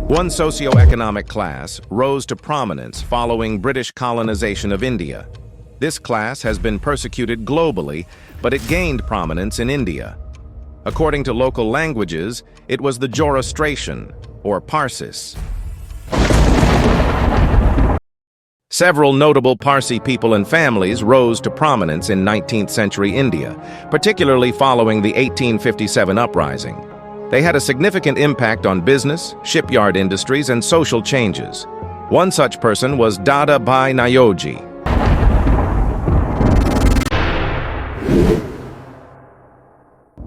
One socio-economic class rose to prominence following British colonization of India. This class has been persecuted globally, but it gained prominence in India. According to local languages, it was the Zoroastrian, or Parsis. Several notable Parsi people and families rose to prominence in 19th century India, particularly following the 1857 uprising. They had a significant impact on business, shipyard industries, and social changes. One such person was Dada Bhai Nairoji.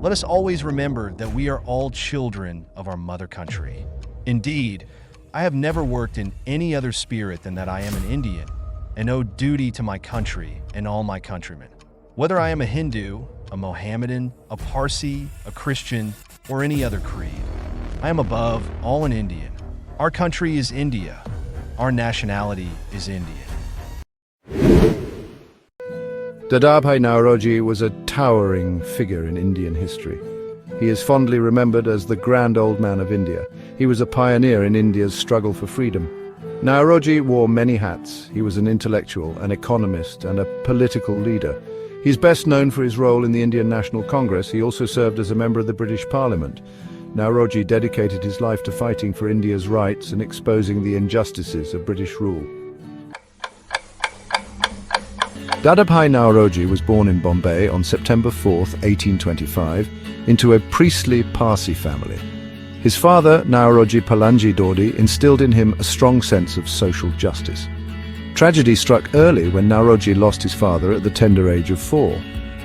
Let us always remember that we are all children of our mother country. Indeed, I have never worked in any other spirit than that I am an Indian and owe duty to my country and all my countrymen. Whether I am a Hindu, a Mohammedan, a Parsi, a Christian, or any other creed, I am above all an Indian. Our country is India. Our nationality is Indian. Dadabhai Naoroji was a towering figure in Indian history. He is fondly remembered as the grand old man of India. He was a pioneer in India's struggle for freedom. Naoroji wore many hats. He was an intellectual, an economist, and a political leader. He's best known for his role in the Indian National Congress. He also served as a member of the British Parliament. Naoroji dedicated his life to fighting for India's rights and exposing the injustices of British rule. Dadabhai Naoroji was born in Bombay on September 4, 1825, into a priestly Parsi family. His father, Naoroji Palanji Dodi, instilled in him a strong sense of social justice. Tragedy struck early when Naoroji lost his father at the tender age of 4.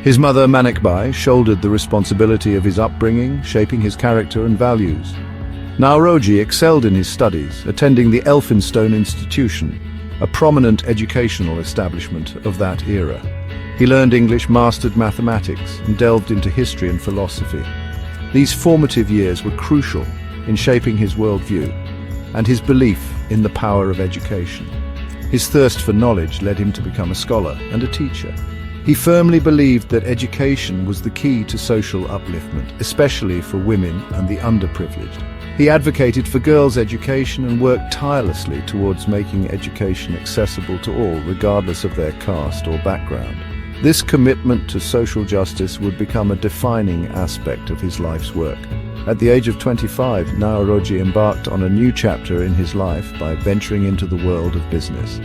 His mother, Manikbai, shouldered the responsibility of his upbringing, shaping his character and values. Naoroji excelled in his studies, attending the Elphinstone Institution, a prominent educational establishment of that era. He learned English, mastered mathematics, and delved into history and philosophy. These formative years were crucial in shaping his worldview and his belief in the power of education. His thirst for knowledge led him to become a scholar and a teacher. He firmly believed that education was the key to social upliftment, especially for women and the underprivileged. He advocated for girls' education and worked tirelessly towards making education accessible to all, regardless of their caste or background. This commitment to social justice would become a defining aspect of his life's work. At the age of 25, Naoroji embarked on a new chapter in his life by venturing into the world of business.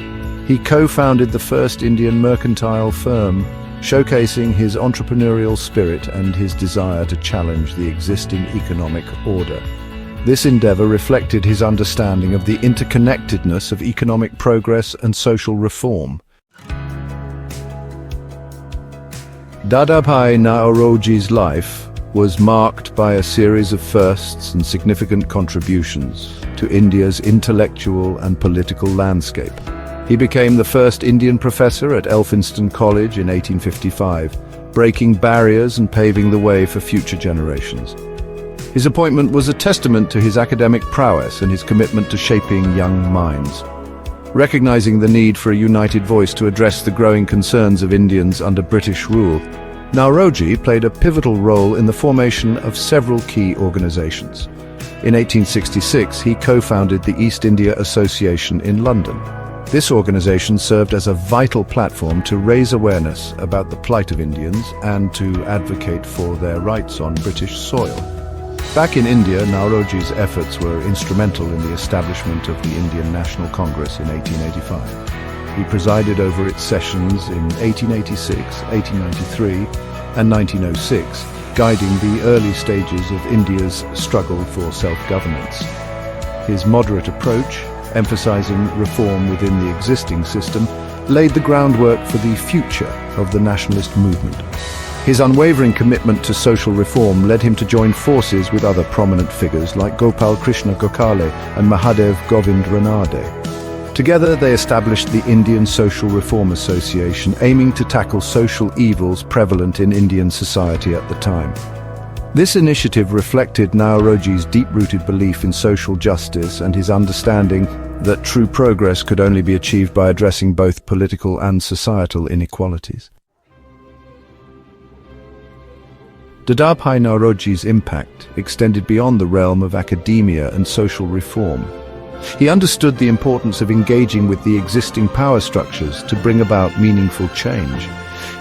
He co-founded the first Indian mercantile firm, showcasing his entrepreneurial spirit and his desire to challenge the existing economic order. This endeavor reflected his understanding of the interconnectedness of economic progress and social reform. Dadabhai Naoroji's life was marked by a series of firsts and significant contributions to India's intellectual and political landscape. He became the first Indian professor at Elphinstone College in 1855, breaking barriers and paving the way for future generations. His appointment was a testament to his academic prowess and his commitment to shaping young minds. Recognizing the need for a united voice to address the growing concerns of Indians under British rule, Naoroji played a pivotal role in the formation of several key organizations. In 1866, he co-founded the East India Association in London. This organization served as a vital platform to raise awareness about the plight of Indians and to advocate for their rights on British soil. Back in India, Naoroji's efforts were instrumental in the establishment of the Indian National Congress in 1885. He presided over its sessions in 1886, 1893, and 1906, guiding the early stages of India's struggle for self-governance. His moderate approach, emphasizing reform within the existing system, laid the groundwork for the future of the nationalist movement. His unwavering commitment to social reform led him to join forces with other prominent figures like Gopal Krishna Gokhale and Mahadev Govind Ranade. Together they established the Indian Social Reform Association, aiming to tackle social evils prevalent in Indian society at the time. This initiative reflected Naoroji's deep-rooted belief in social justice and his understanding that true progress could only be achieved by addressing both political and societal inequalities. Dadabhai Naoroji's impact extended beyond the realm of academia and social reform. He understood the importance of engaging with the existing power structures to bring about meaningful change.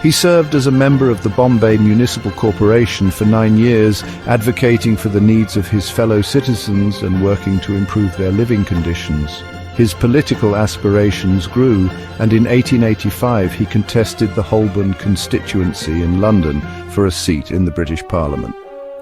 He served as a member of the Bombay Municipal Corporation for 9 years, advocating for the needs of his fellow citizens and working to improve their living conditions. His political aspirations grew, and in 1885 he contested the Holborn constituency in London for a seat in the British Parliament.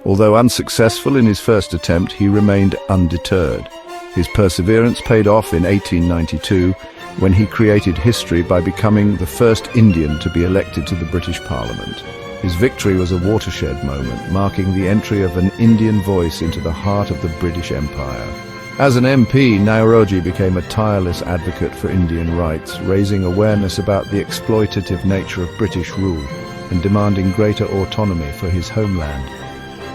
Although unsuccessful in his first attempt, he remained undeterred. His perseverance paid off in 1892, when he created history by becoming the first Indian to be elected to the British Parliament. His victory was a watershed moment, marking the entry of an Indian voice into the heart of the British Empire. As an MP, Naoroji became a tireless advocate for Indian rights, raising awareness about the exploitative nature of British rule and demanding greater autonomy for his homeland.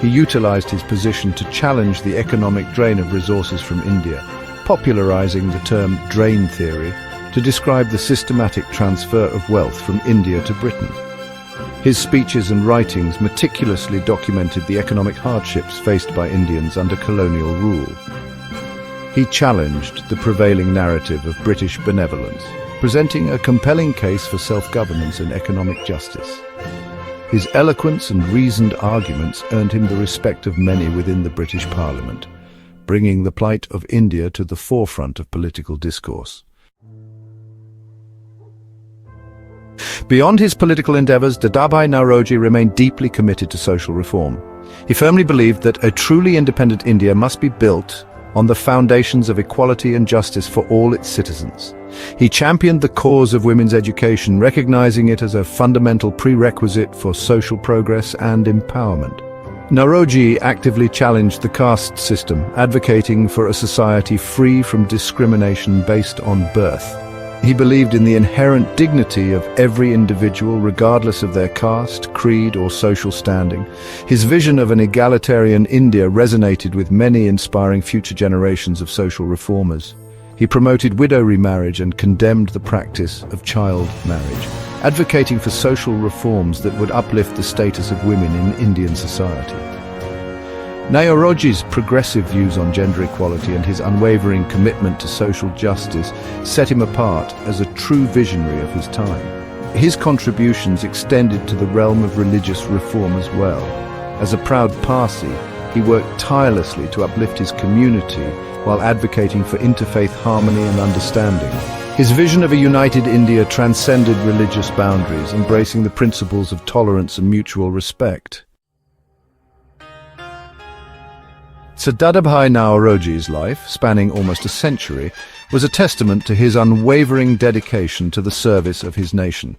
He utilized his position to challenge the economic drain of resources from India, popularizing the term drain theory to describe the systematic transfer of wealth from India to Britain. His speeches and writings meticulously documented the economic hardships faced by Indians under colonial rule. He challenged the prevailing narrative of British benevolence, presenting a compelling case for self-governance and economic justice. His eloquence and reasoned arguments earned him the respect of many within the British Parliament, bringing the plight of India to the forefront of political discourse. Beyond his political endeavours, Dadabhai Naoroji remained deeply committed to social reform. He firmly believed that a truly independent India must be built on the foundations of equality and justice for all its citizens. He championed the cause of women's education, recognizing it as a fundamental prerequisite for social progress and empowerment. Naoroji actively challenged the caste system, advocating for a society free from discrimination based on birth. He believed in the inherent dignity of every individual, regardless of their caste, creed, or social standing. His vision of an egalitarian India resonated with many, inspiring future generations of social reformers. He promoted widow remarriage and condemned the practice of child marriage, advocating for social reforms that would uplift the status of women in Indian society. Naoroji's progressive views on gender equality and his unwavering commitment to social justice set him apart as a true visionary of his time. His contributions extended to the realm of religious reform as well. As a proud Parsi, he worked tirelessly to uplift his community while advocating for interfaith harmony and understanding. His vision of a united India transcended religious boundaries, embracing the principles of tolerance and mutual respect. So Dadabhai Naoroji's life, spanning almost a century, was a testament to his unwavering dedication to the service of his nation.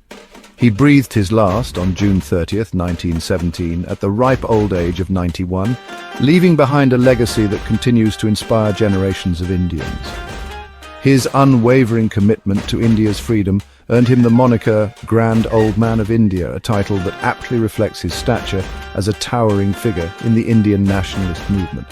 He breathed his last on June 30th, 1917, at the ripe old age of 91, leaving behind a legacy that continues to inspire generations of Indians. His unwavering commitment to India's freedom earned him the moniker Grand Old Man of India, a title that aptly reflects his stature as a towering figure in the Indian nationalist movement.